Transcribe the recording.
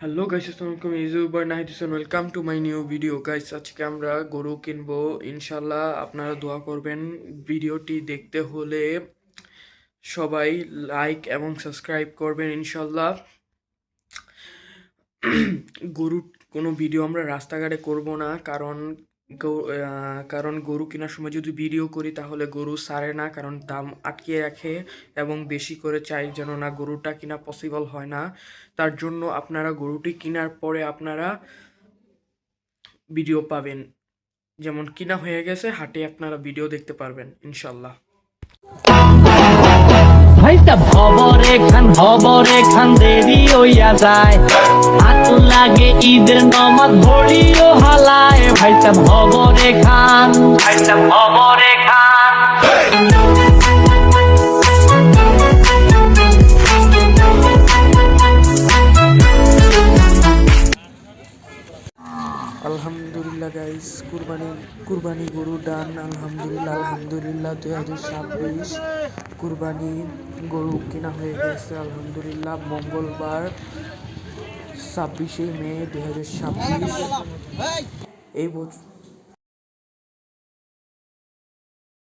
Hello guys, আসসালামু আলাইকুম। ইউবার Nahid Hossain, welcome to my new video. Guys, আজকে আমরা গরু কিনবো ইনশাল্লাহ। আপনারা দোয়া করবেন। ভিডিওটি দেখতে হলে সবাই লাইক এবং সাবস্ক্রাইব করবেন ইনশাল্লাহ। গরু কোনো ভিডিও আমরা রাস্তাঘাটে করব না, কারণ গরু কেনার সময় যদি ভিডিও করি তাহলে গরু ছাড়ে না, কারণ দাম আটকিয়ে রাখে এবং বেশি করে চাই, যেন না গরুটা কিনা পসিবল হয় না। তার জন্য আপনারা গরুটি কেনার পরে আপনারা ভিডিও পাবেন, যেমন কিনা হয়ে গেছে হাটে আপনারা ভিডিও দেখতে পারবেন ইনশাল্লাহ। ভাইটা খবরে খান দেরি হইয়া যায়, হাত লাগে ঈদের নমাজ ভরিও হালায়। ভাইটা খবরে খান আলহামদুলিল্লাহ গাইস, কুরবানি গরু ডান। আলহামদুলিল্লাহ 2026 কুরবানি গরু কেনা হয়ে গেছে আলহামদুলিল্লাহ। মঙ্গলবার 26শে মে 2026 এই বছর